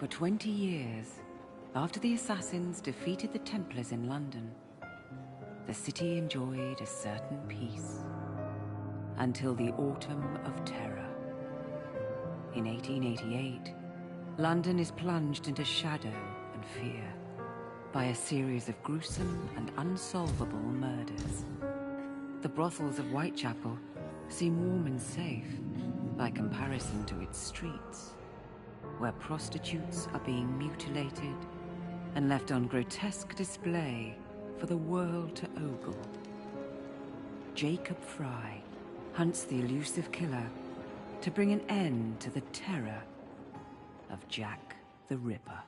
For 20 years, after the assassins defeated the Templars in London, the city enjoyed a certain peace. Until the Autumn of Terror. In 1888, London is plunged into shadow and fear by a series of gruesome and unsolvable murders. The brothels of Whitechapel seem warm and safe by comparison to its streets, where prostitutes are being mutilated and left on grotesque display for the world to ogle. Jacob Fry hunts the elusive killer to bring an end to the terror of Jack the Ripper.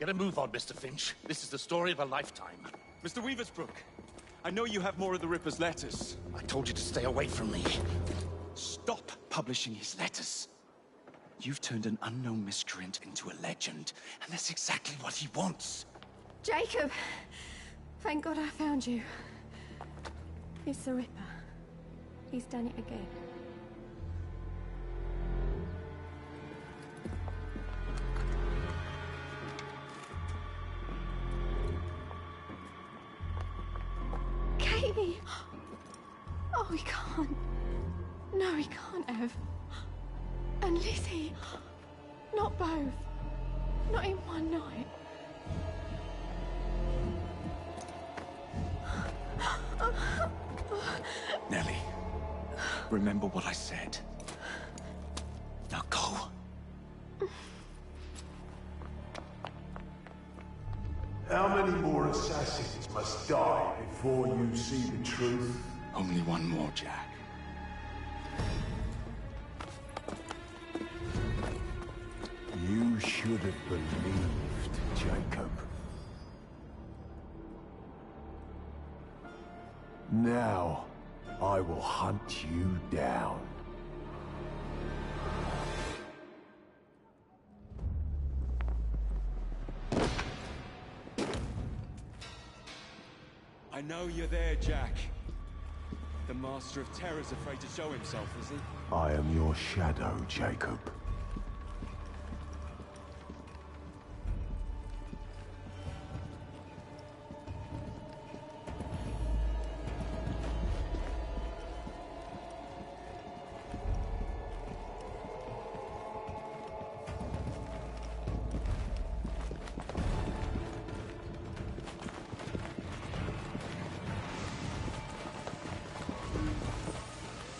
Get a move on, Mr. Finch. This is the story of a lifetime. Mr. Weaversbrook, I know you have more of the Ripper's letters. I told you to stay away from me. Stop publishing his letters. You've turned an unknown miscreant into a legend, and that's exactly what he wants. Jacob! Thank God I found you. It's the Ripper. He's done it again. Katie! Oh, he can't. No, he can't have. And Lizzie. Not both. Not in one night. Nellie, remember what I said. Now go. How many more assassins must die before you see the truth? Only one more, Jack. You should have believed, Jacob. Now, I will hunt you down. I know you're there, Jack. The Master of Terror's afraid to show himself, is he? I am your shadow, Jacob.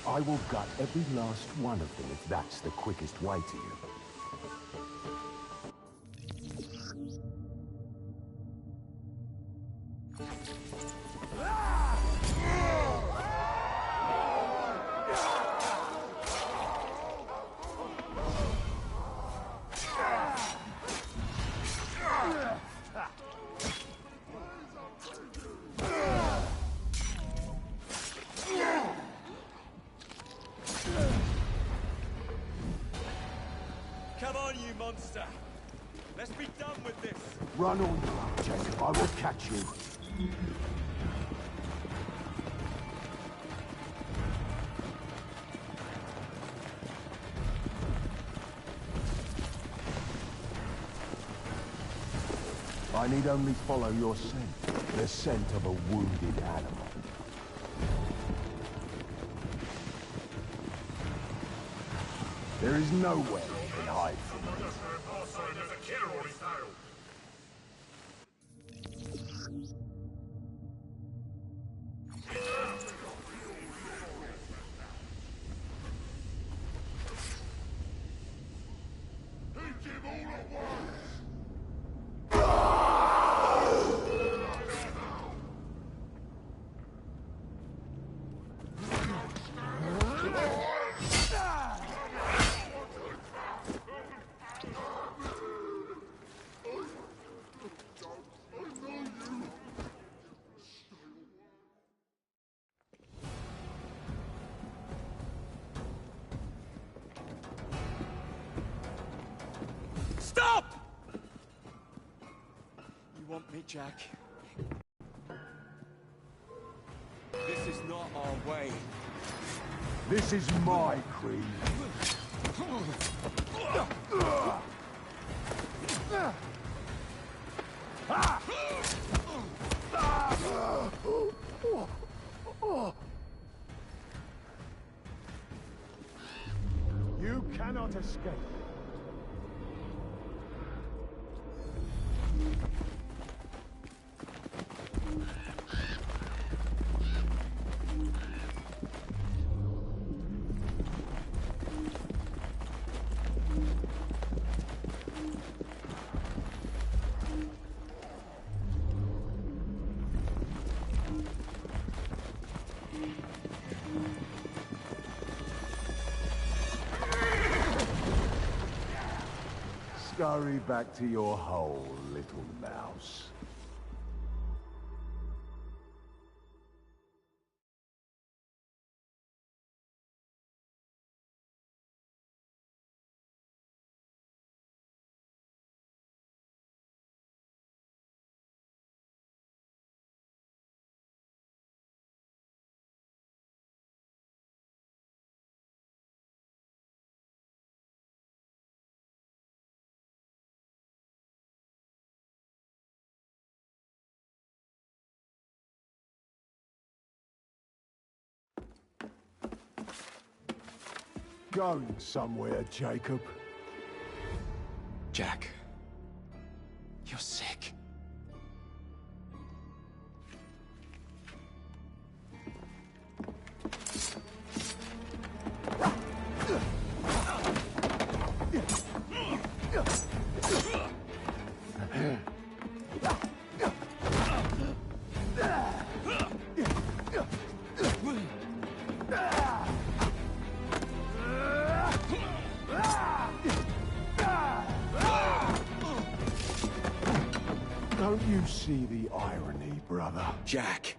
I will gut every last one of them if that's the quickest way to you. Come on, you monster! Let's be done with this! Run on you up, Jacob. I will catch you. I need only follow your scent. The scent of a wounded animal. There is nowhere you can hide from me. Stop! You want me, Jack? This is not our way. This is my creed. You cannot escape. Scurry back to your hole, little mouse. Going somewhere, Jacob. Jack, you're sick. Don't you see the irony, brother? Jack.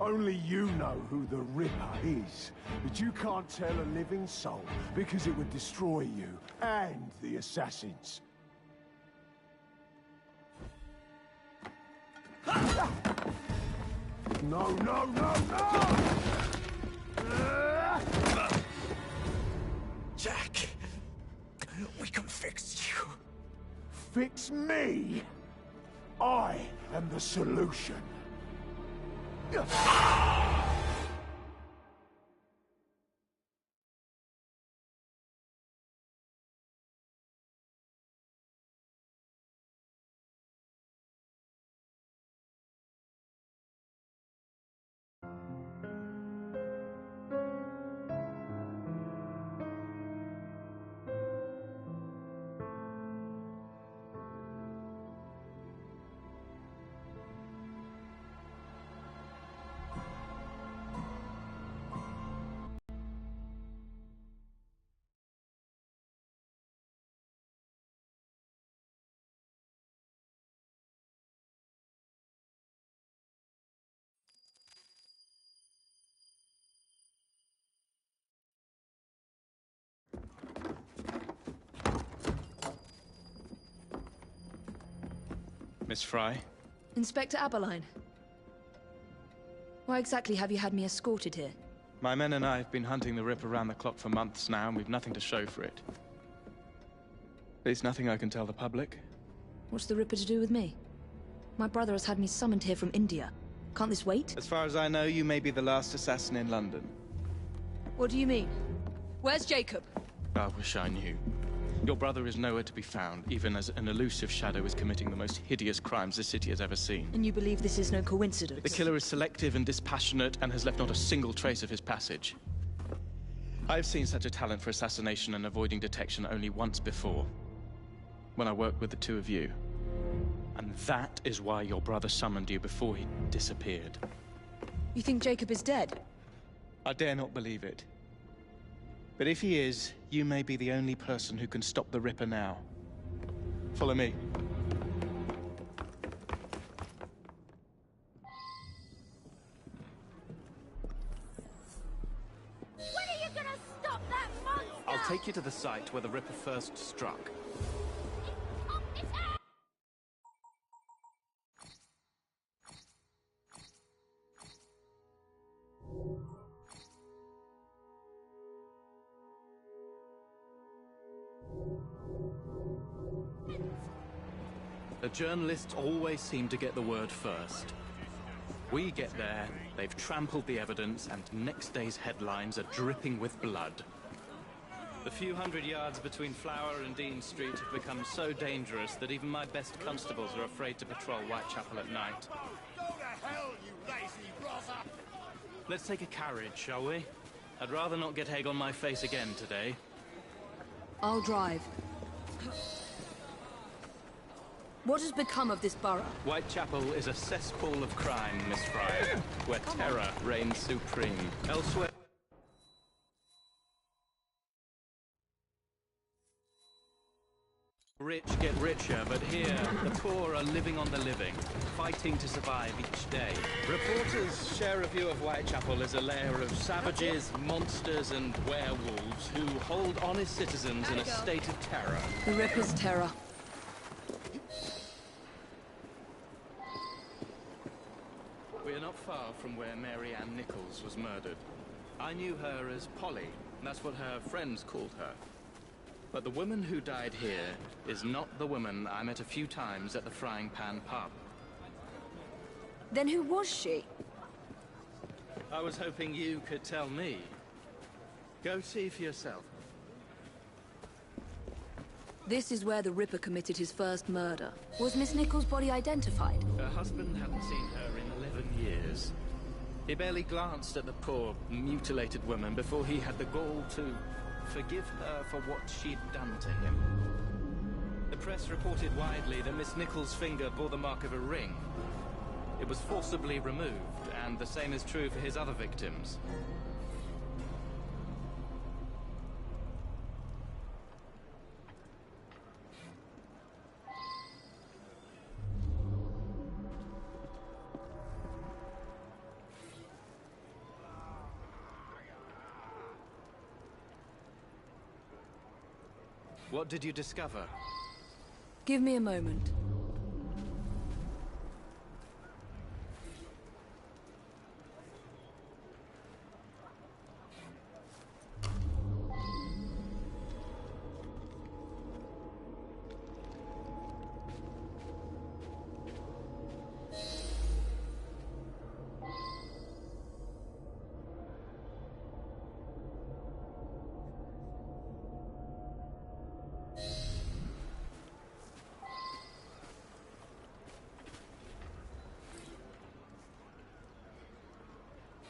Only you know who the Ripper is, but you can't tell a living soul because it would destroy you and the assassins. No, no, no, no! Jack, we can fix you. Fix me? I am the solution. Miss Fry? Inspector Aberline. Why exactly have you had me escorted here? My men and I have been hunting the Ripper around the clock for months now, and we've nothing to show for it. There's nothing I can tell the public. What's the Ripper to do with me? My brother has had me summoned here from India. Can't this wait? As far as I know, you may be the last assassin in London. What do you mean? Where's Jacob? I wish I knew. Your brother is nowhere to be found, even as an elusive shadow is committing the most hideous crimes this city has ever seen. And you believe this is no coincidence? The killer is selective and dispassionate and has left not a single trace of his passage. I've seen such a talent for assassination and avoiding detection only once before. When I worked with the two of you. And that is why your brother summoned you before he disappeared. You think Jacob is dead? I dare not believe it. But if he is, you may be the only person who can stop the Ripper now. Follow me. When are you gonna stop that monster? I'll take you to the site where the Ripper first struck. The journalists always seem to get the word first. We get there, they've trampled the evidence, and next day's headlines are dripping with blood. The few hundred yards between Flower and Dean Street have become so dangerous that even my best constables are afraid to patrol Whitechapel at night. Go to hell, you lazy brother! Let's take a carriage, shall we? I'd rather not get egg on my face again today. I'll drive. What has become of this borough? Whitechapel is a cesspool of crime, Miss Fry, where terror reigns supreme. Elsewhere... Rich get richer, but here, the poor are living on the living, fighting to survive each day. Reporters share a view of Whitechapel as a lair of savages, monsters, and werewolves who hold honest citizens in a state of terror. The Ripper's terror. We are not far from where Mary Ann Nichols was murdered. I knew her as Polly. That's what her friends called her. But the woman who died here is not the woman I met a few times at the Frying Pan pub. Then who was she? I was hoping you could tell me. Go see for yourself. This is where the Ripper committed his first murder. Was Miss Nichols' body identified? Her husband hadn't seen her in 11 years. He barely glanced at the poor, mutilated woman before he had the gall to forgive her for what she'd done to him. The press reported widely that Miss Nichols' finger bore the mark of a ring. It was forcibly removed, and the same is true for his other victims. What did you discover? Give me a moment.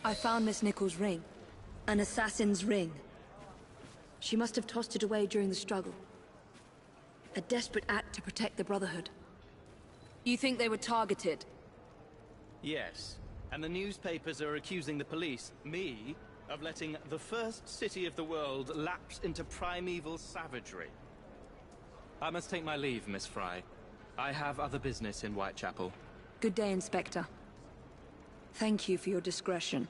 I found Miss Nichols' ring. An assassin's ring. She must have tossed it away during the struggle. A desperate act to protect the Brotherhood. You think they were targeted? Yes. And the newspapers are accusing the police, me, of letting the first city of the world lapse into primeval savagery. I must take my leave, Miss Fry. I have other business in Whitechapel. Good day, Inspector. Thank you for your discretion.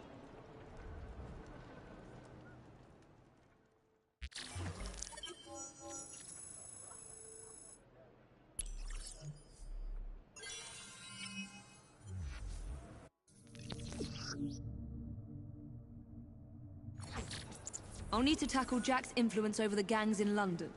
I'll need to tackle Jack's influence over the gangs in London.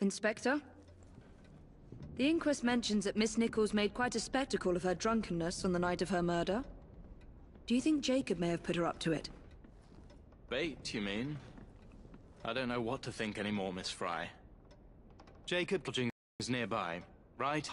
Inspector? The inquest mentions that Miss Nichols made quite a spectacle of her drunkenness on the night of her murder. Do you think Jacob may have put her up to it? Bait, you mean? I don't know what to think anymore, Miss Fry. Jacob is nearby, right?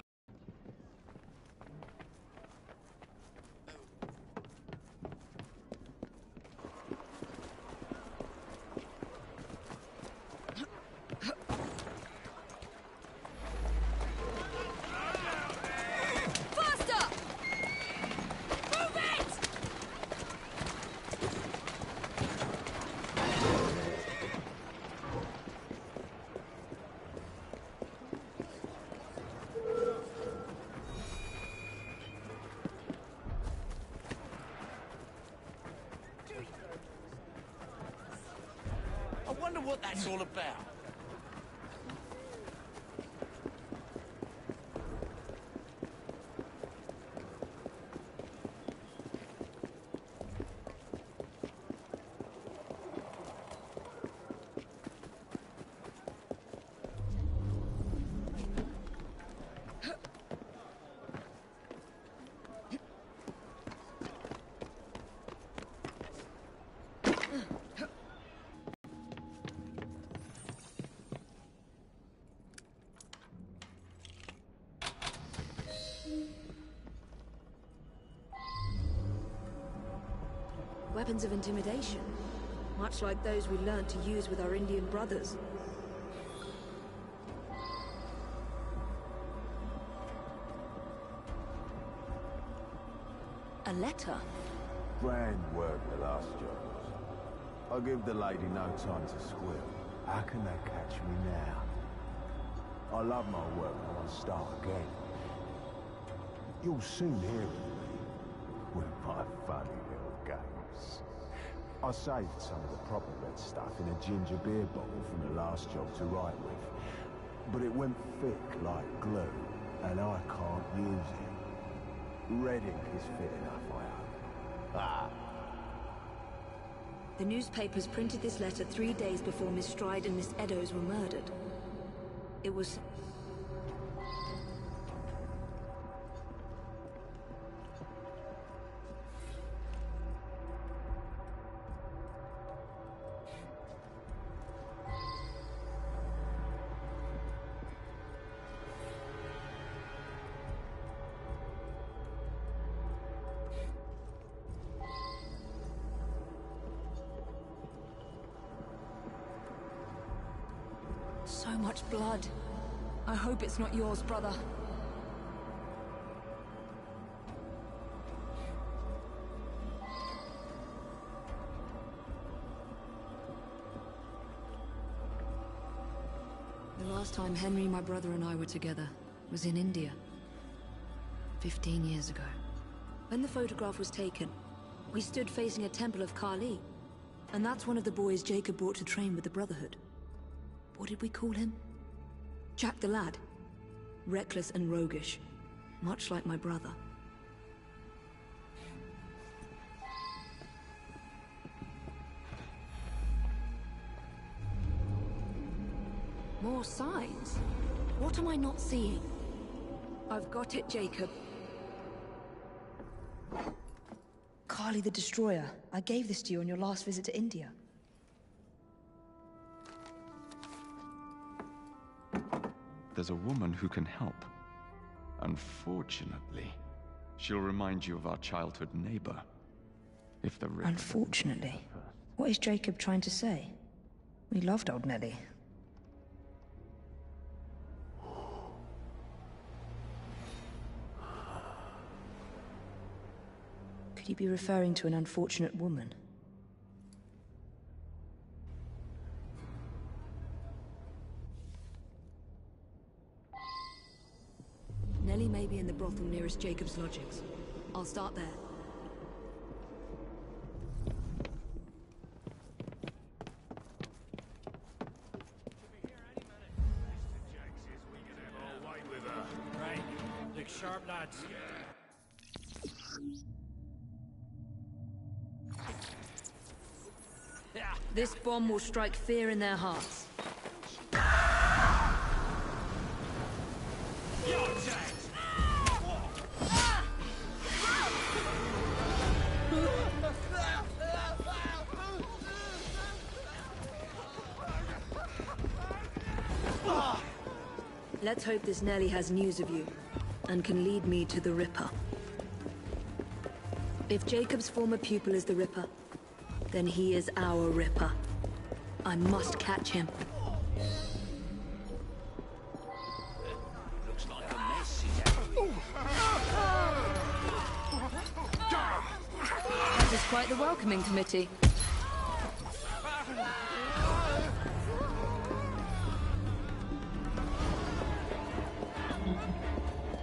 I wonder what that's all about. Weapons of intimidation, much like those we learned to use with our Indian brothers. A letter? Grand work the last job. I'll give the lady no time to squeal. How can they catch me now? I love my work and I want to start again. You'll soon hear of me with my funny little games. I saved some of the proper red stuff in a ginger beer bottle from the last job to write with. But it went thick like glue, and I can't use it. Red ink is fit enough, I hope. Ah. The newspapers printed this letter 3 days before Miss Stride and Miss Eddowes were murdered. It was... So much blood. I hope it's not yours, brother. The last time Henry, my brother, and I were together was in India. 15 years ago. When the photograph was taken, we stood facing a temple of Kali. And that's one of the boys Jacob brought to train with the Brotherhood. What did we call him? Jack the Lad. Reckless and roguish. Much like my brother. More signs? What am I not seeing? I've got it, Jacob. Kali the Destroyer. I gave this to you on your last visit to India. There's a woman who can help. Unfortunately, she'll remind you of our childhood neighbor. If the river... Unfortunately? What is Jacob trying to say? We loved old Nellie. Could you be referring to an unfortunate woman? Nellie may be in the brothel nearest Jacob's lodgings. I'll start there. Look sharp, lads. This bomb will strike fear in their hearts. Let's hope this Nelly has news of you, and can lead me to the Ripper. If Jacob's former pupil is the Ripper, then he is our Ripper. I must catch him. Looks like a mess. That is quite the welcoming committee.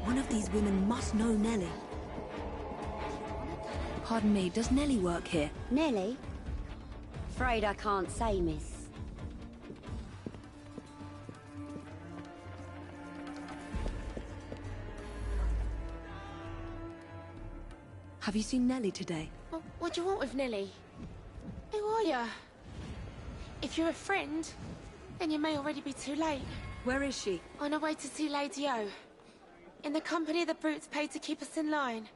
One of these women must know Nelly. Pardon me, does Nelly work here? Nelly? Afraid I can't say, miss. Have you seen Nelly today? What do you want with Nelly? Who are you? If you're a friend, then you may already be too late. Where is she? On her way to see Lady O. In the company the brutes paid to keep us in line.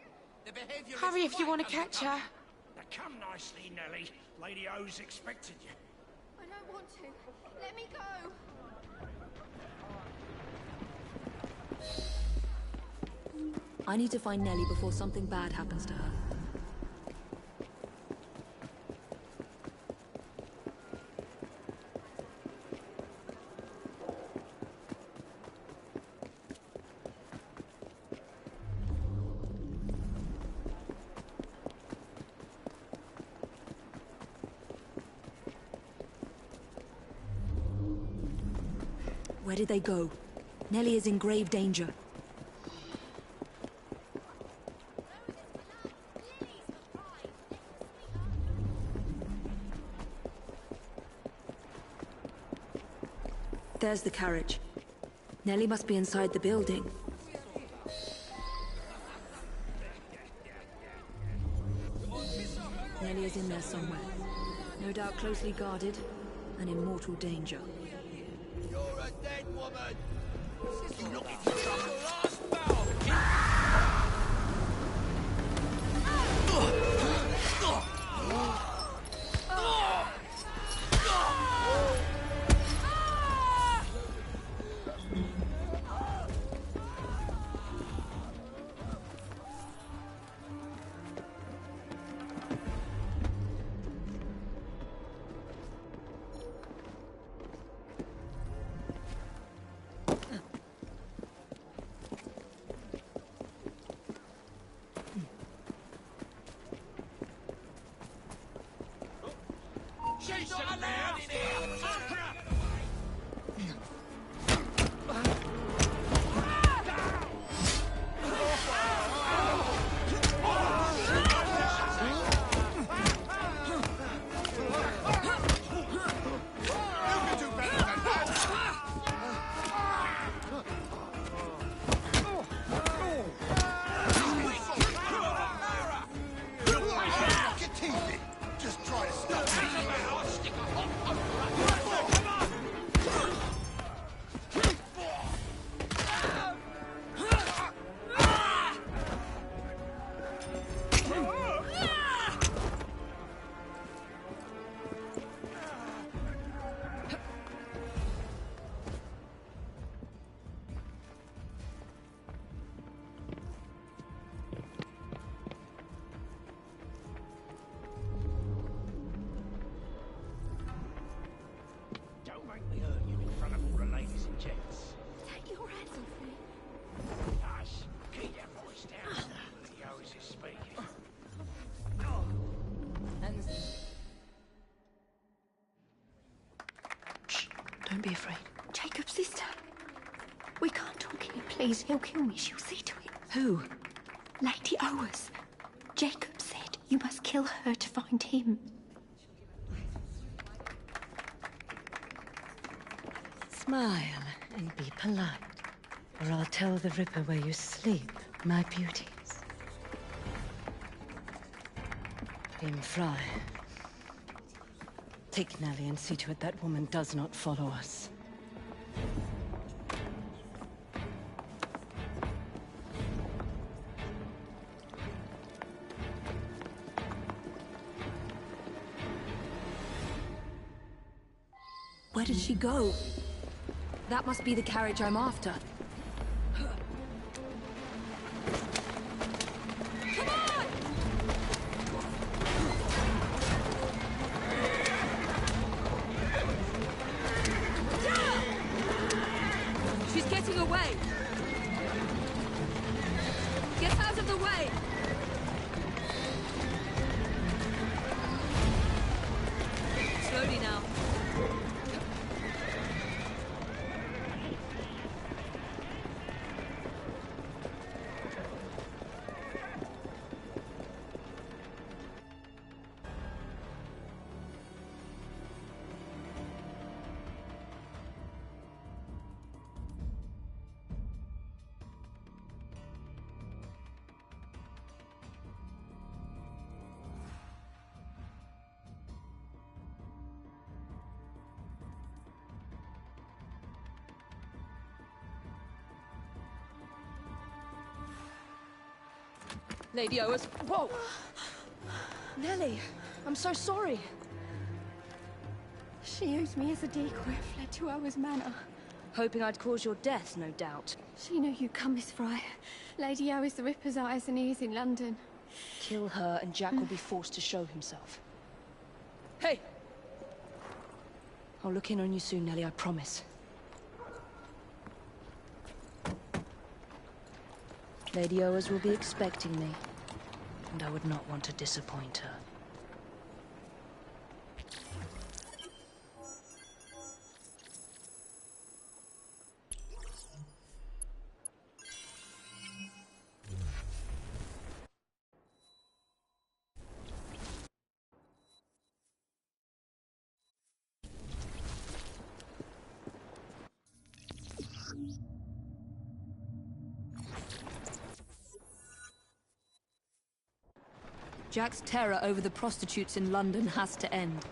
Hurry if you want to catch her. Now come nicely, Nelly. Lady O's expected you. I don't want to. Let me go. I need to find Nelly before something bad happens to her. Where did they go? Nelly is in grave danger. There's the carriage. Nelly must be inside the building. Nelly is in there somewhere. No doubt closely guarded and in mortal danger. You're a dead woman. You looking for trouble? Last bow. She's not allowed in here! Just try to stop me! I'll stick a hot come on! Don't make me hurt you in front of all the ladies and gents. Take your hands off me. Hush. Keep your voice down. The O's is speaking. Shh, don't be afraid. Jacob's sister. We can't talk here, please. He'll kill me. She'll see to it. Who? Lady Owers. Jacob said you must kill her to find him. Smile and be polite, or I'll tell the Ripper where you sleep, my beauties. Grim Fry. Take Nelly and see to it that woman does not follow us. Where did she go? That must be the carriage I'm after. She's getting away! Get out of the way! Slowly now. Lady Oas. Whoa! Nellie, I'm so sorry. She used me as a decoy and fled to Owa's manor. Hoping I'd cause your death, no doubt. She knew you'd come, Miss Fry. Lady O is the Ripper's eyes and ears in London. Kill her and Jack will be forced to show himself. Hey! I'll look in on you soon, Nellie, I promise. Lady Oas will be expecting me, and I would not want to disappoint her. Jack's terror over the prostitutes in London has to end.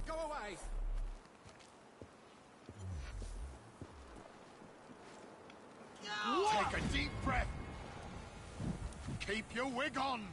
Go away! Take a deep breath. Keep your wig on.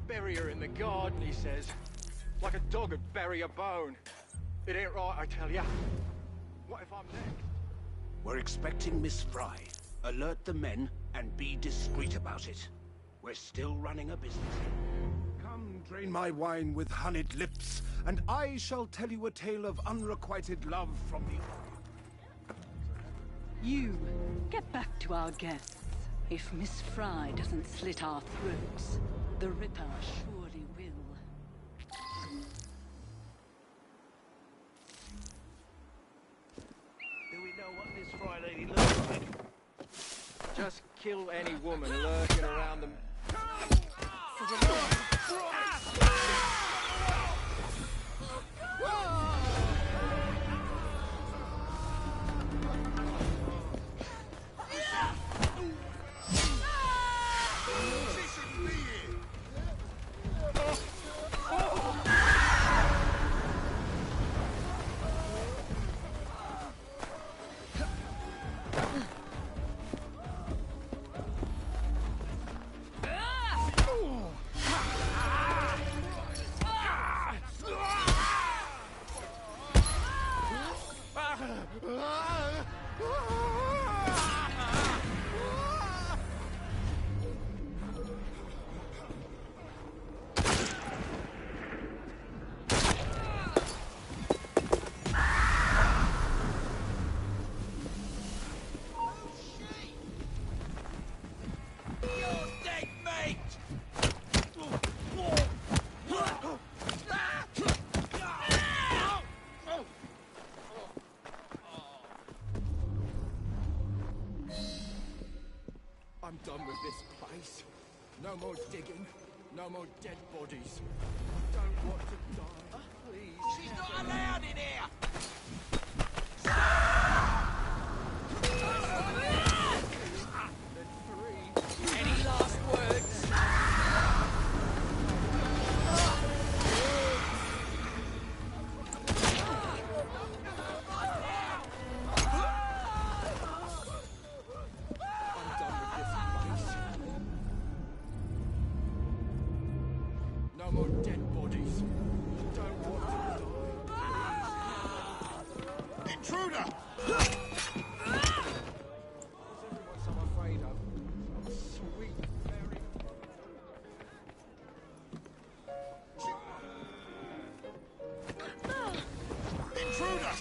Bury her in the garden, he says. Like a dog would bury a bone. It ain't right, I tell ya. What if I'm next? We're expecting Miss Fry. Alert the men and be discreet about it. We're still running a business. Come, drain my wine with honeyed lips, and I shall tell you a tale of unrequited love from the... You, get back to our guests. If Miss Fry doesn't slit our throats, the Ripper surely will. Do we know what this Fry lady looks like? Just kill any woman lurking around them. I'm done with this place. No more digging, no more dead bodies. I don't want to die. Please. She's not allowed in here! Any last words? No more dead bodies. I don't want to die. Intruder! What's everyone so afraid of? Sweet Mary. Intruder!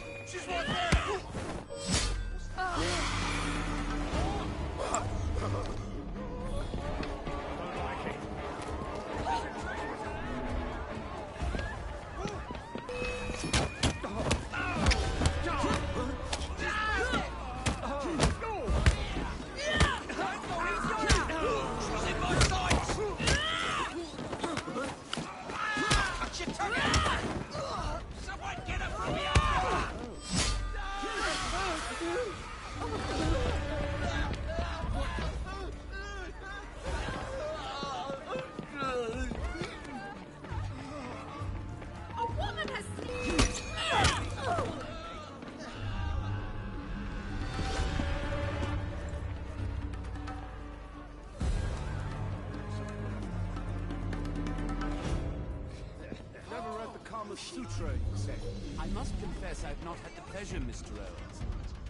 Kama Sutra, you say? I must confess I've not had the pleasure, Mr. Owens.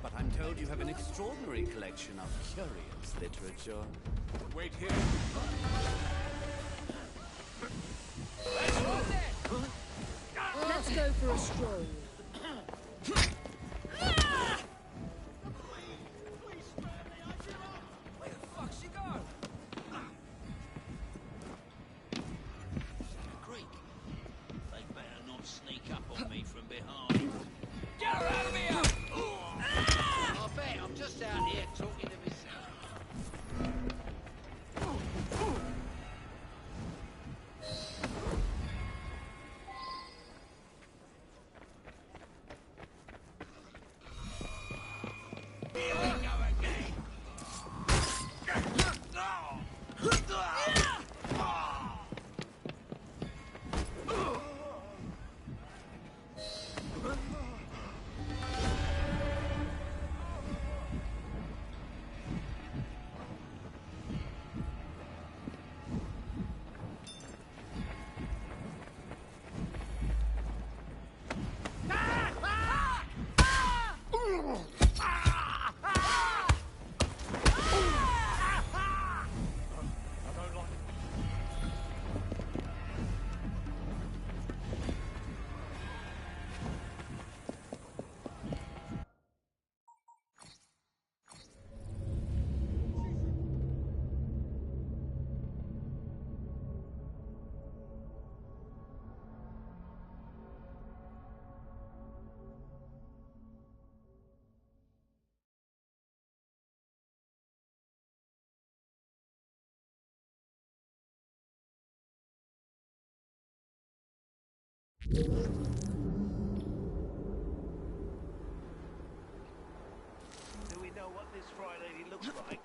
But I'm told you have an extraordinary collection of curious literature. Wait here. Let's go for a stroll. Where the fuck she go? Creek. They better not sneak up on me from behind. Get her out of here! I bet I'm just out here talking to myself. Here we go again! Do we know what this Fry lady looks like?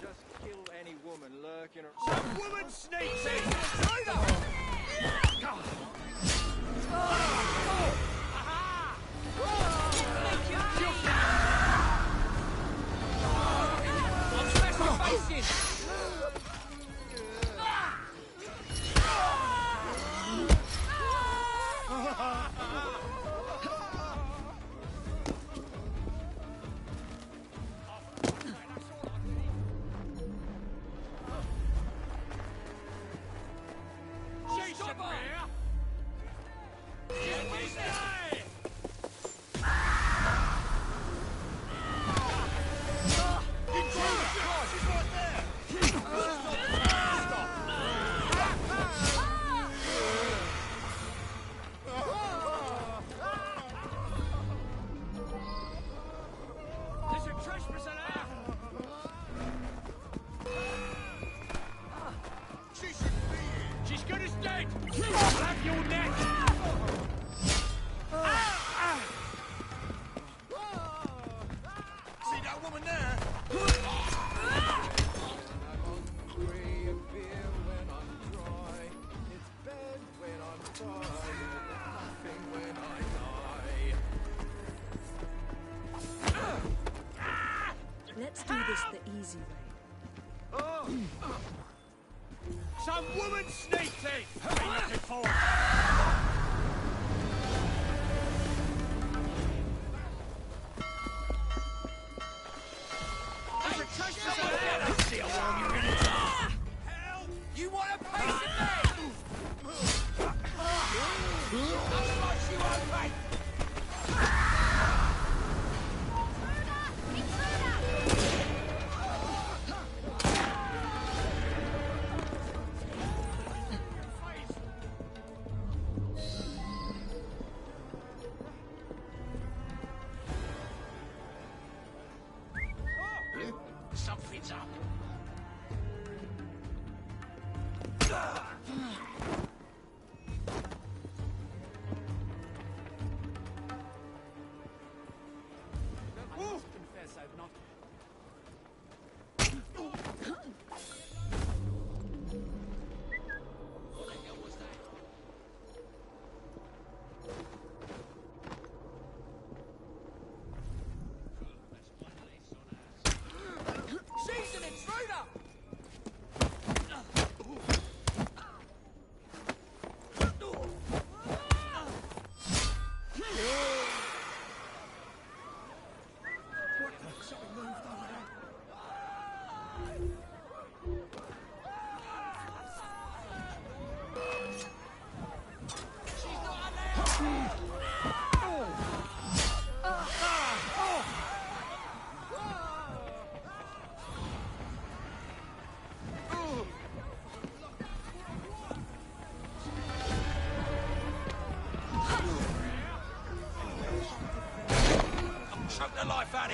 Just kill any woman lurking or... Some woman sneaks in! I'll smash your face in! She's good as dead! I'll have your neck! See that woman there? I'm hungry and beer when I'm dry. It's bed when I'm tired and nothing when I die. Let's do this the easy way. Some woman sneaked in! Who are you looking for? There's a trash can there! I see a worm you're in. Help! You want a piece of me? Otherwise you won't pay!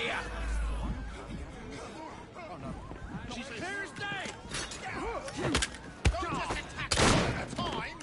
here! Oh no. She's clear as day! Don't just attack her at a time!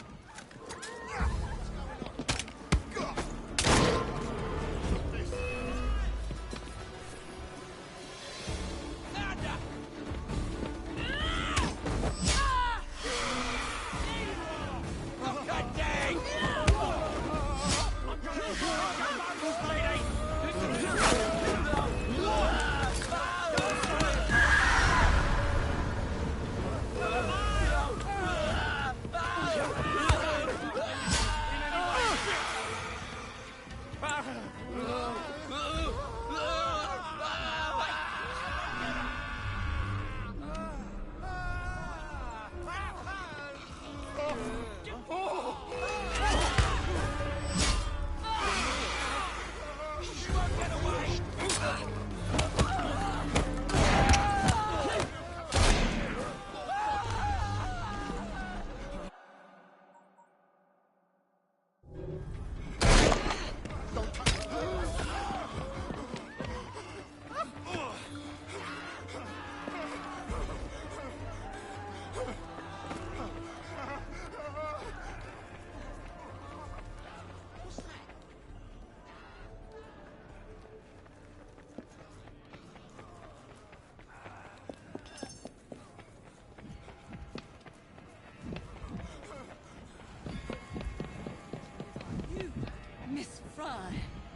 Miss Fry,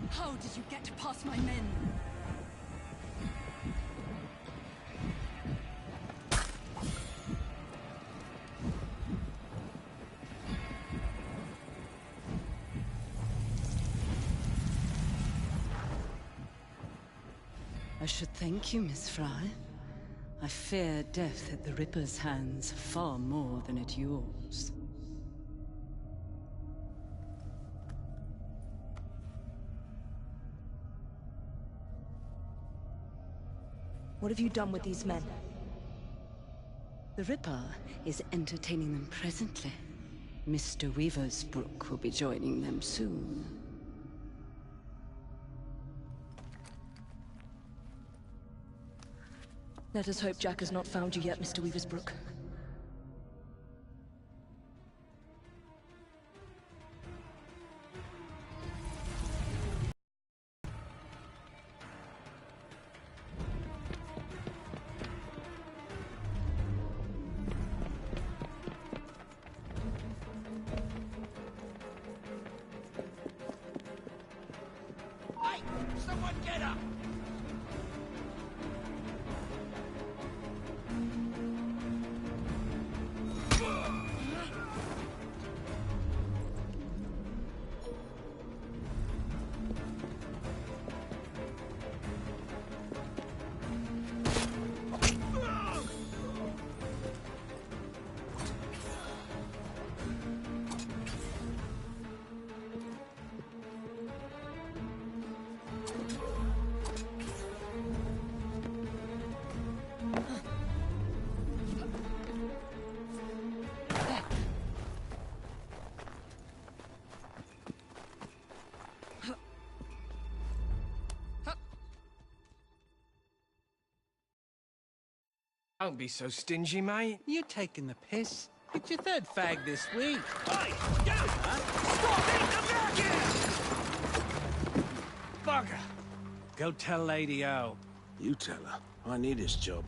how did you get past my men? I should thank you, Miss Fry. I fear death at the Ripper's hands far more than at yours. What have you done with these men? The Ripper is entertaining them presently. Mr. Weaver's Brook will be joining them soon. Let us hope Jack has not found you yet, Mr. Weaversbrook. Hey, someone get her! Don't be so stingy, mate. You're taking the piss. It's your third fag this week. Hey, you! Stop it! Come back here! Bugger! Go tell Lady O. You tell her. I need this job.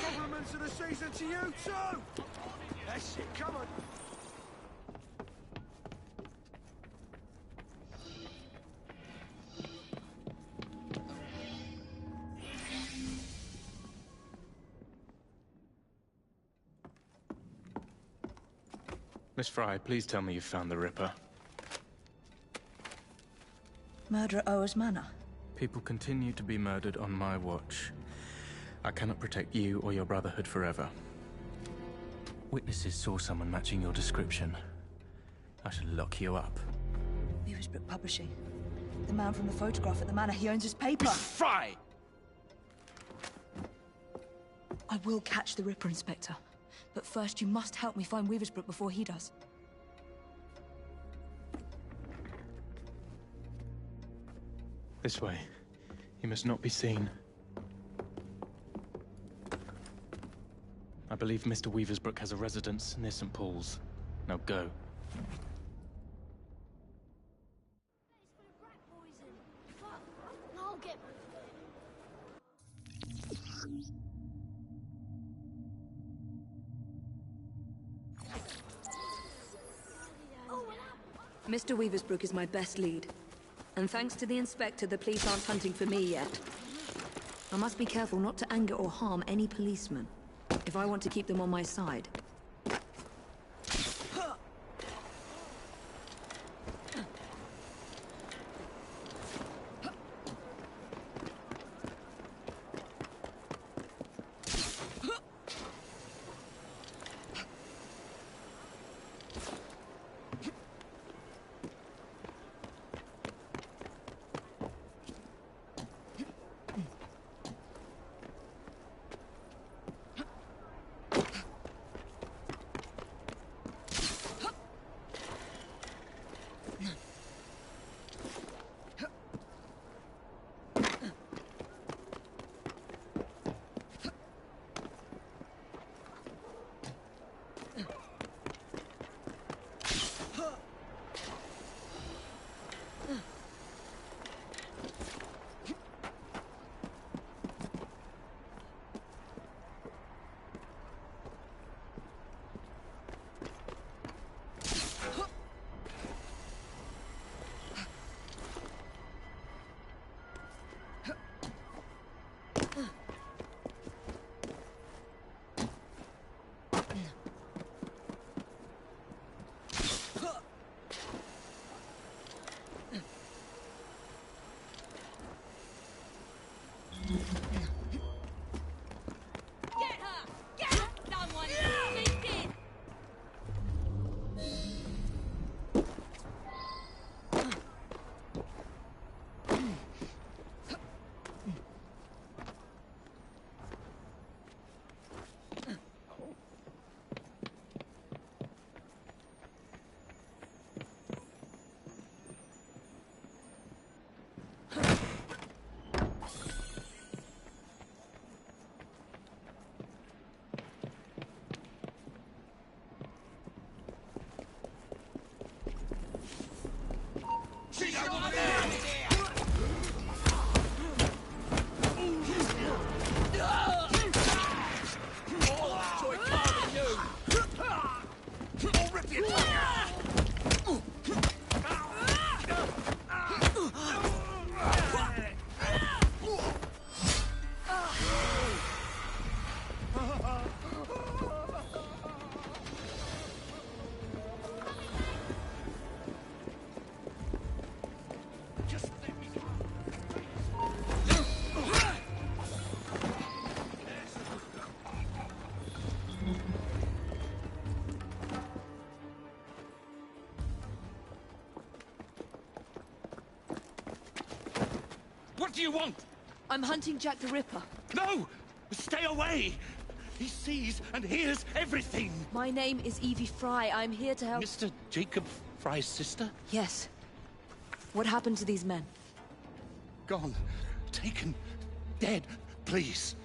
Compliments of the season to you too! That's it, come on! Miss Fry, please tell me you found the Ripper. Murder at Oa's Manor. People continue to be murdered on my watch. I cannot protect you or your Brotherhood forever. Witnesses saw someone matching your description. I should lock you up. Weaversbrook Publishing. The man from the photograph at the manor, he owns his paper. Fry! I will catch the Ripper, Inspector. But first, you must help me find Weaversbrook before he does. This way. He must not be seen. I believe Mr. Weaversbrook has a residence near St. Paul's. Now go. I'll get Mr. Weaversbrook is my best lead. And thanks to the Inspector, the police aren't hunting for me yet. I must be careful not to anger or harm any policeman, if I want to keep them on my side. She's over there! I'll rip your tongue out! What do you want? I'm hunting Jack the Ripper. No! Stay away! He sees and hears everything! My name is Evie Fry. I'm here to help... Mr. Jacob Fry's sister? Yes. What happened to these men? Gone. Taken. Dead. Please.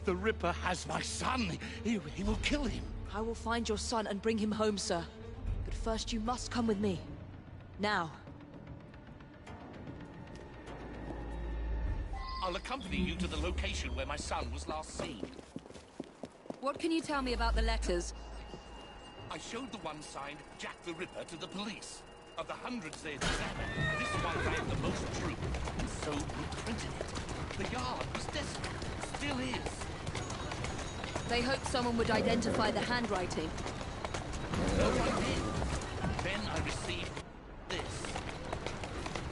The Ripper has my son. He will kill him. I will find your son and bring him home, sir. But first you must come with me. Now. I'll accompany you to the location where my son was last seen. What can you tell me about the letters? I showed the one signed Jack the Ripper to the police. Of the hundreds they examined, this one ran the most true, and so we printed it. The Yard was desperate. Still is. They hoped someone would identify the handwriting. No one did. Then I received this.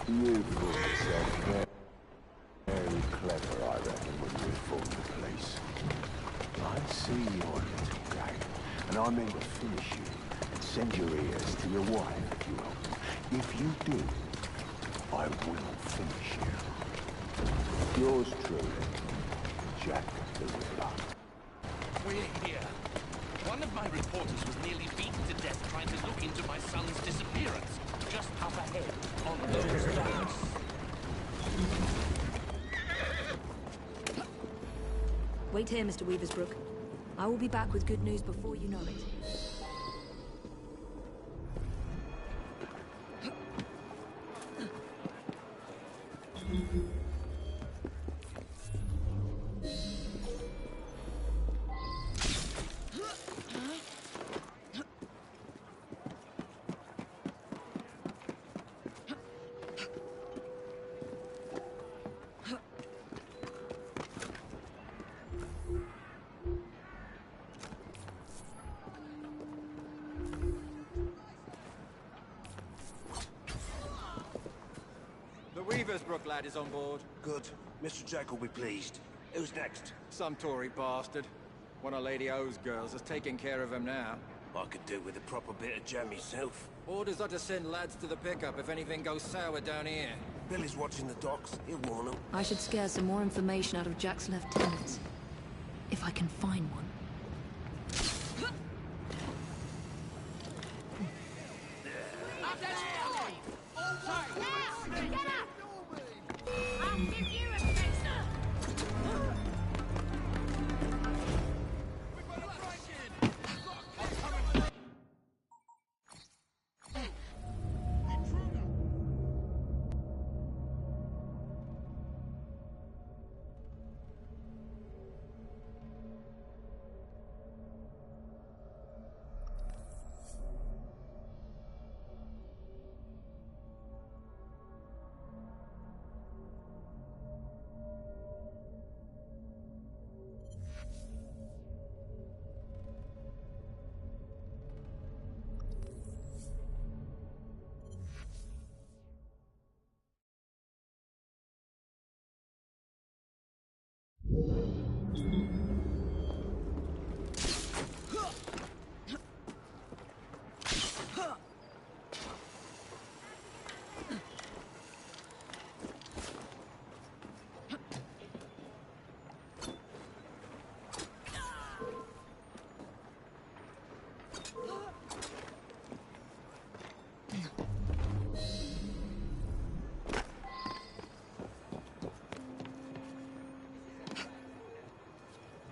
You put yourself very clever, I reckon, when you informed the police. I see your little game, and I mean to finish you and send your ears to your wife, if you will. If you do, I will finish you. Yours truly, Jack the Ripper. We're here. One of my reporters was nearly beaten to death trying to look into my son's disappearance, just up ahead, on those tracks. Wait here, Mr. Weaversbrook. I will be back with good news before you know it. Weaversbrook lad is on board. Good. Mr. Jack will be pleased. Who's next? Some Tory bastard. One of Lady O's girls is taking care of him now. I could do with a proper bit of jam myself. Orders are to send lads to the pickup if anything goes sour down here. Billy's watching the docks. He'll warn them. I should scare some more information out of Jack's lieutenants. If I can find one.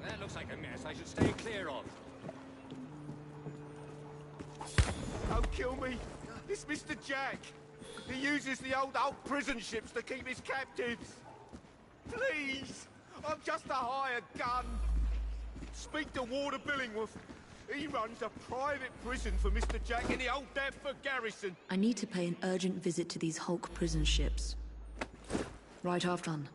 That looks like a mess I should stay clear of. Don't kill me! It's Mr. Jack! He uses the old prison ships to keep his captives. Please! I'm just a hired gun. Speak to Warder Billingworth. He runs a private prison for Mr. Jack in the old Deptford garrison. I need to pay an urgent visit to these Hulk prison ships. Right after done.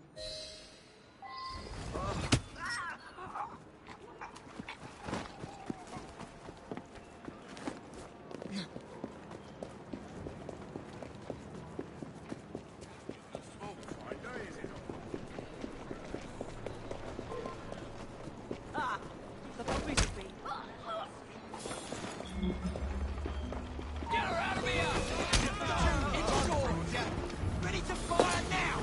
The police will be. Get her out of here! Insurance! Ready to fire now!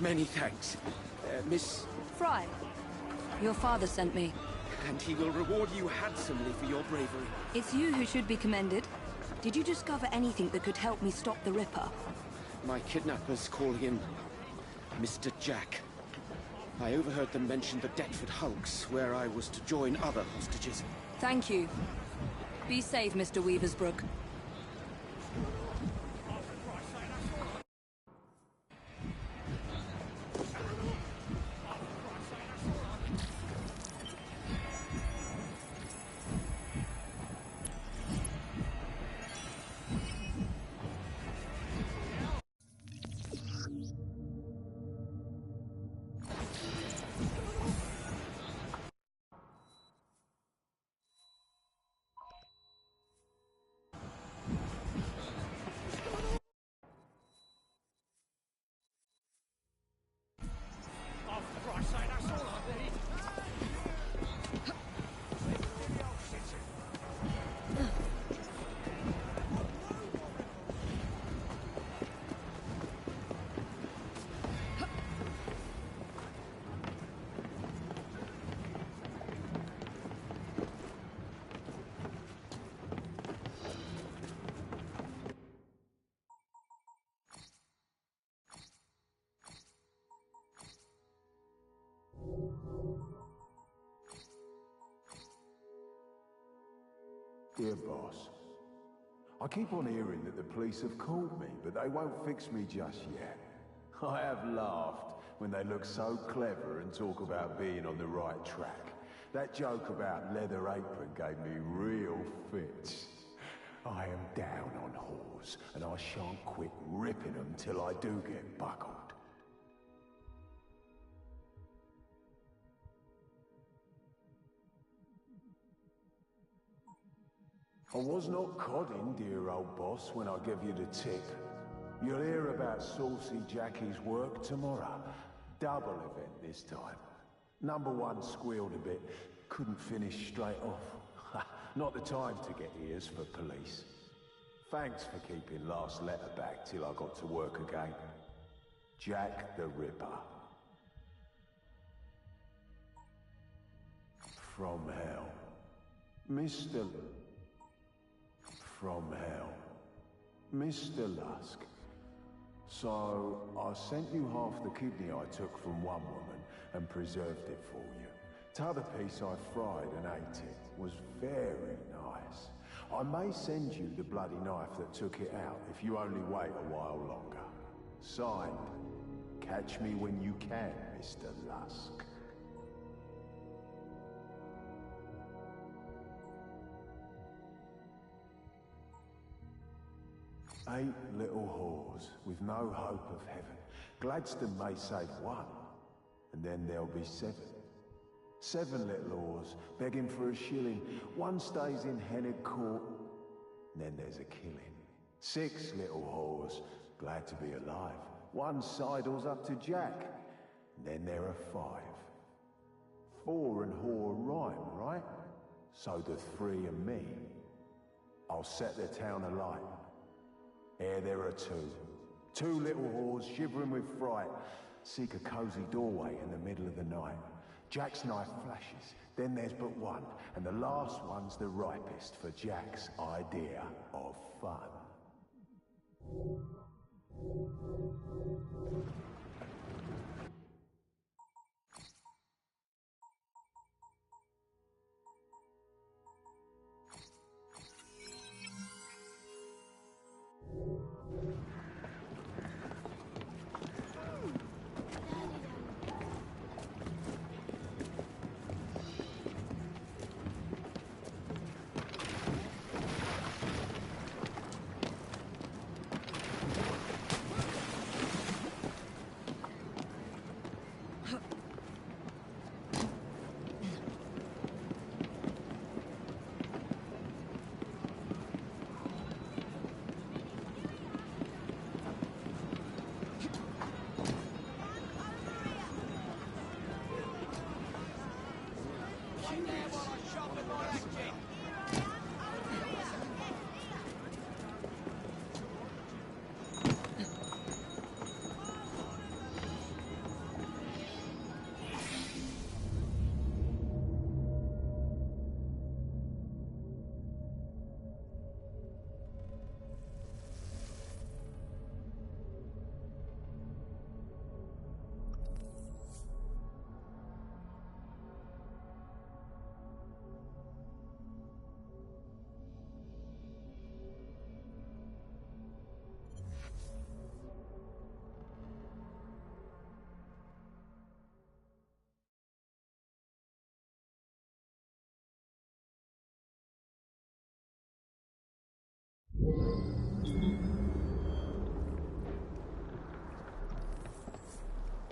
Many thanks. Miss... Fry, your father sent me. And he will reward you handsomely for your bravery. It's you who should be commended. Did you discover anything that could help me stop the Ripper? My kidnappers call him Mr. Jack. I overheard them mention the Deptford Hulks, where I was to join other hostages. Thank you. Be safe, Mr. Weaversbrook. Dear boss, I keep on hearing that the police have caught me, but they won't fix me just yet. I have laughed when they look so clever and talk about being on the right track. That joke about leather apron gave me real fits. I am down on whores, and I shan't quit ripping them till I do get buckled. I was not codding, dear old boss, when I gave you the tip. You'll hear about Saucy Jackie's work tomorrow. Double event this time. Number one squealed a bit. Couldn't finish straight off. Not the time to get ears for police. Thanks for keeping last letter back till I got to work again. Jack the Ripper. From hell. Mr. From hell. Mr. Lusk. So, I sent you half the kidney I took from one woman and preserved it for you. T'other piece I fried and ate it. Was very nice. I may send you the bloody knife that took it out if you only wait a while longer. Signed, catch me when you can, Mr. Lusk. 8 little whores with no hope of heaven. Gladstone may save one, and then there'll be 7. 7 little whores begging for a shilling. One stays in Hennig Court, and then there's a killing. 6 little whores glad to be alive. One sidles up to Jack, and then there are 5. 4 and whore rhyme, right? So do 3 and me. I'll set the town alight. Here there are 2. 2 little whores shivering with fright. Seek a cozy doorway in the middle of the night. Jack's knife flashes, then there's but one, and the last one's the ripest for Jack's idea of fun.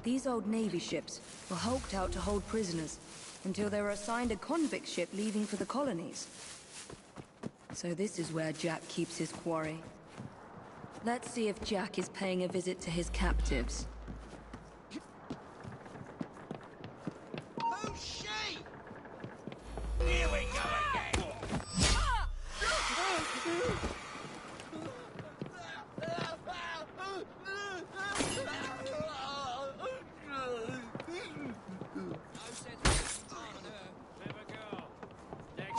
These old Navy ships were hulked out to hold prisoners until they were assigned a convict ship leaving for the colonies. So this is where Jack keeps his quarry. Let's see if Jack is paying a visit to his captives. Who's she? Here we go again!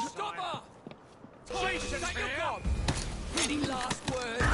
Stop her! Jesus, is that your god? Any last words?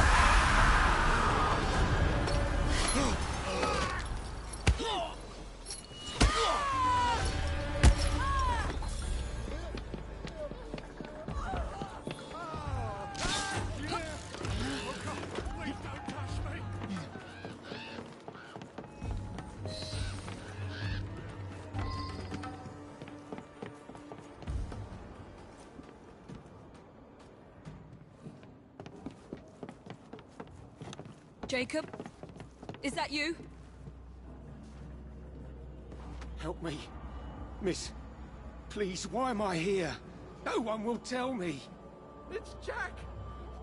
Jacob? Is that you? Help me. Miss, please, why am I here? No one will tell me. It's Jack!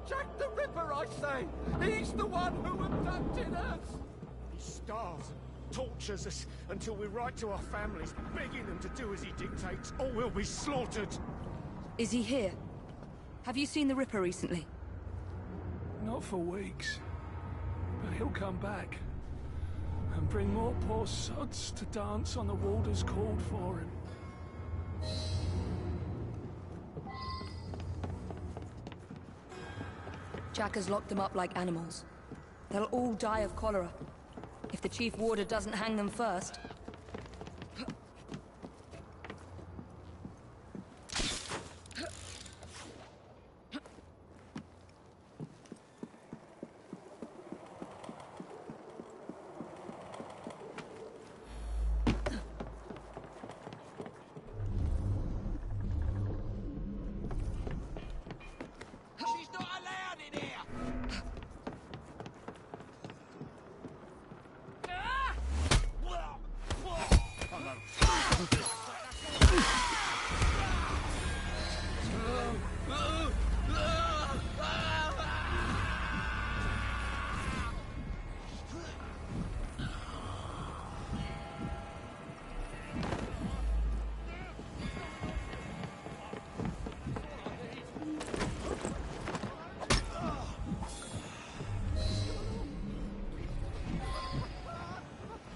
Jack the Ripper, I say! He's the one who abducted us! He starves and tortures us until we write to our families, begging them to do as he dictates, or we'll be slaughtered. Is he here? Have you seen the Ripper recently? Not for weeks. But he'll come back. And bring more poor sods to dance on the Walder's called for him. Jack has locked them up like animals. They'll all die of cholera. If the Chief Warder doesn't hang them first.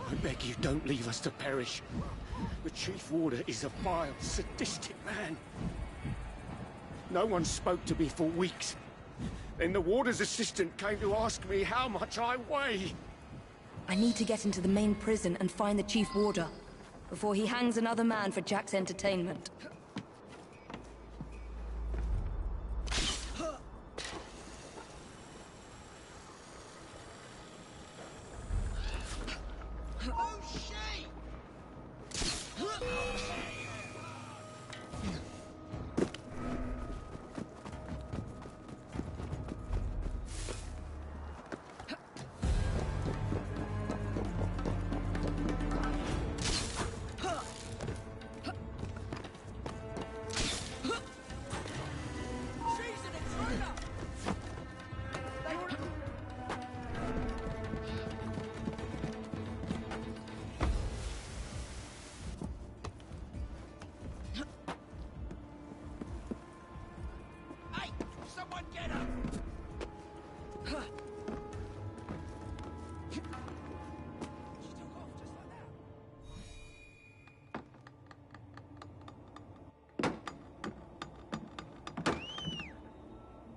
I beg you, don't leave us to perish. We're Chief Warder is a vile, sadistic man. No one spoke to me for weeks. Then the Warder's assistant came to ask me how much I weigh. I need to get into the main prison and find the Chief Warder before he hangs another man for Jack's entertainment. Oh, shit!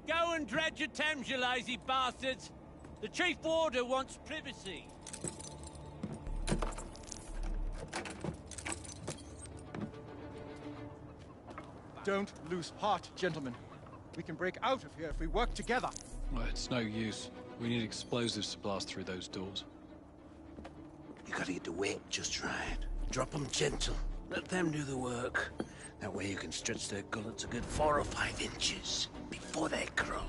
Go and dredge your Thames, you lazy bastards! The Chief Warder wants privacy. Don't lose heart, gentlemen. We can break out of here if we work together. Well, it's no use. We need explosives to blast through those doors. You gotta get the weight just right. Drop them gentle. Let them do the work. That way you can stretch their gullets a good 4 or 5 inches before they croak.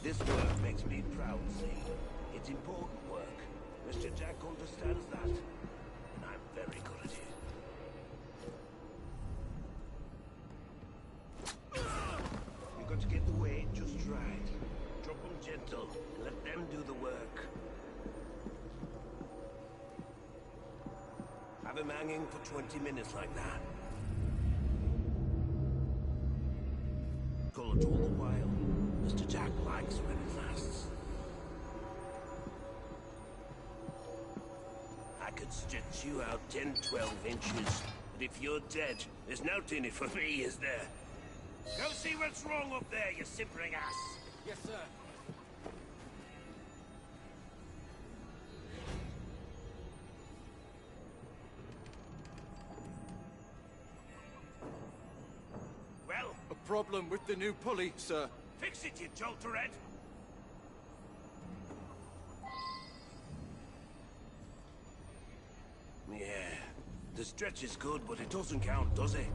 This work makes me proud, see. It's important work. Mr. Jack understands that. And I'm very good at it. You've got to get the weight just right. Drop them gentle. Let them do the work. Have him hanging for 20 minutes like that. Call it all the while. Mr. Jack likes when it lasts. I could stretch you out 10, 12 inches, but if you're dead, there's no in it for me, is there? Go see what's wrong up there, you simpering ass! Yes, sir. Well? A problem with the new pulley, sir. Fix it, you jolterhead! Yeah, the stretch is good, but it doesn't count, does it?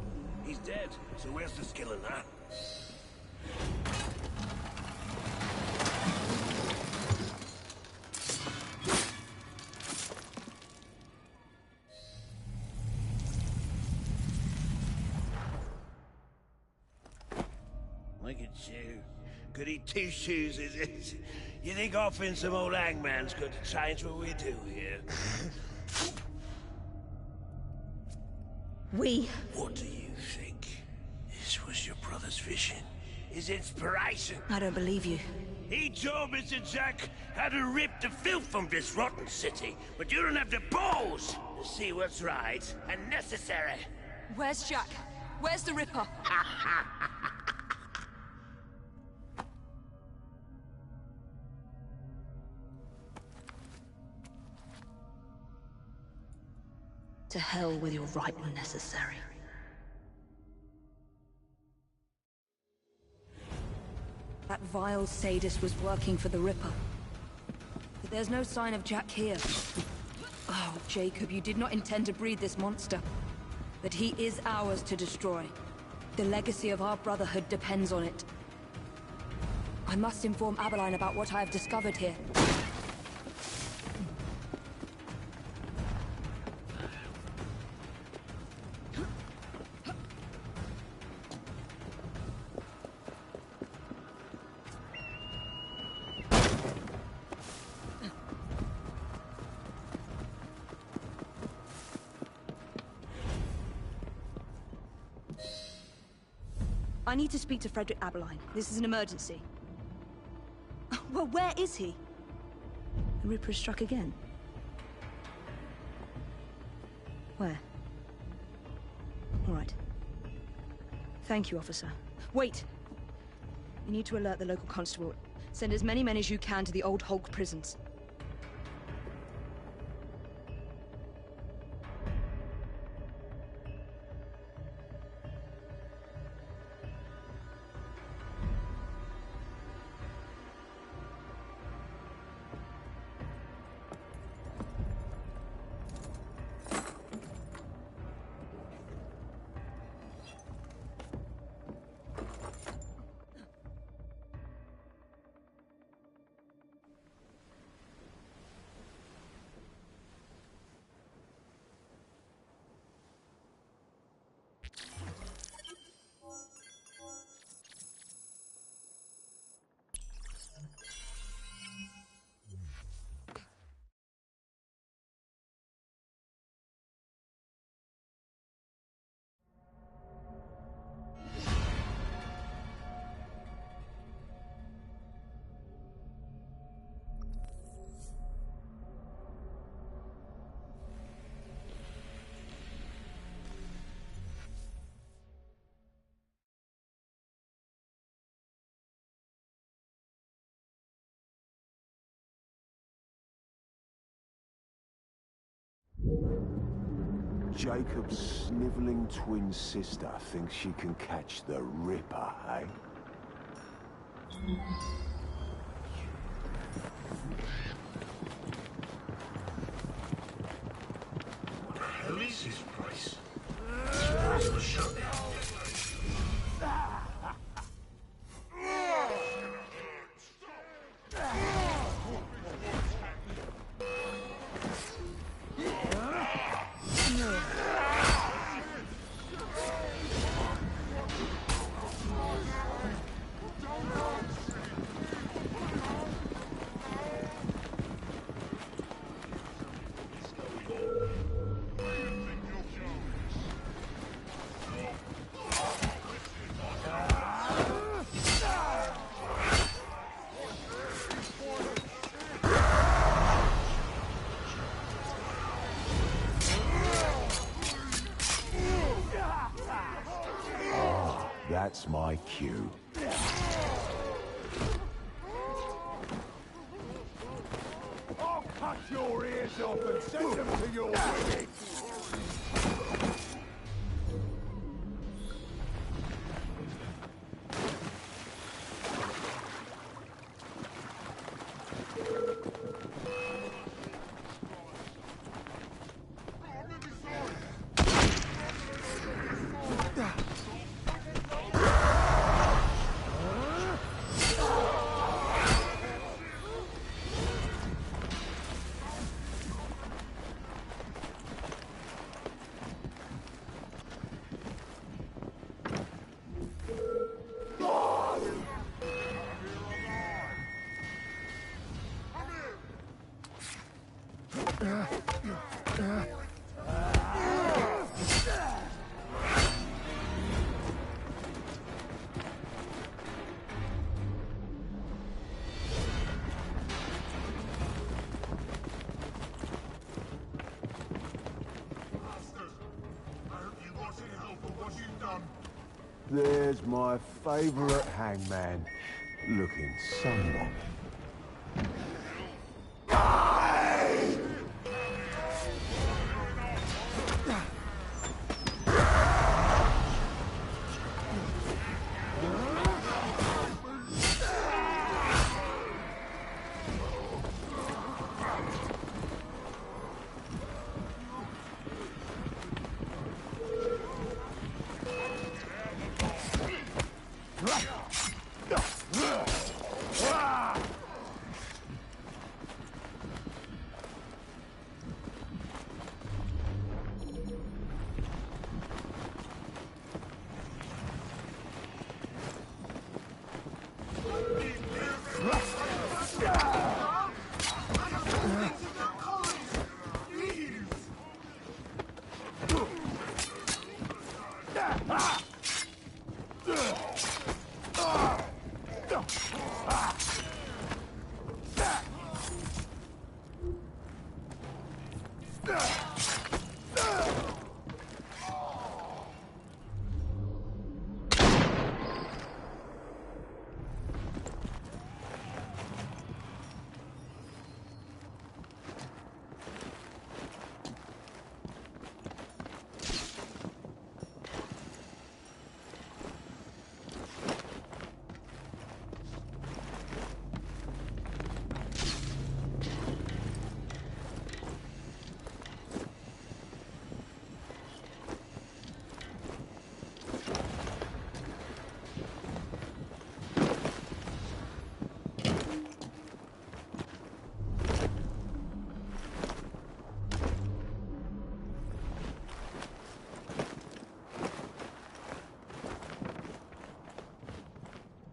He's dead, so where's the skill in that? Look at you. Goody two-shoes, is it? You think offering some old hangman's going to change what we do here? What do you think? This was your brother's vision? His inspiration? I don't believe you. He told Mr. Jack how to rip the filth from this rotten city, but you don't have the balls to see what's right and necessary. Where's Jack? Where's the Ripper? To hell with your right and necessary. That vile sadist was working for the Ripper. But there's no sign of Jack here. Oh, Jacob, you did not intend to breed this monster. But he is ours to destroy. The legacy of our brotherhood depends on it. I must inform Abeline about what I have discovered here. I need to speak to Frederick Abeline. This is an emergency. Well, where is he? The Ripper has struck again. Where? All right. Thank you, officer. Wait! You need to alert the local constable. Send as many men as you can to the old Hulk prisons. Jacob's sniveling twin sister thinks she can catch the Ripper, eh? What the hell is this place? This place was shut down. That's my cue. I'll cut your ears off and send them to your wedding! There's my favourite hangman, looking somewhat.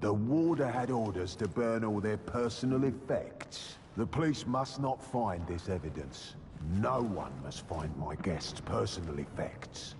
The warder had orders to burn all their personal effects. The police must not find this evidence. No one must find my guest's personal effects.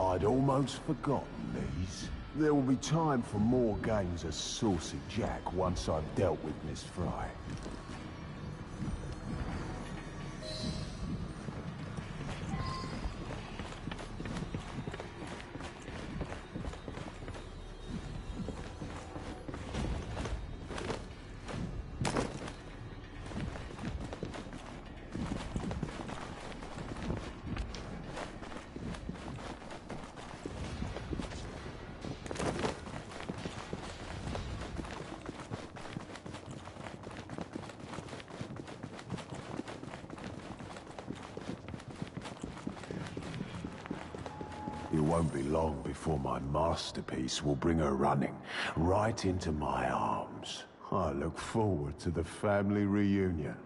I'd almost forgotten these. There will be time for more games of Saucy Jack once I've dealt with Miss Fry. It won't be long before my masterpiece will bring her running right into my arms. I look forward to the family reunion.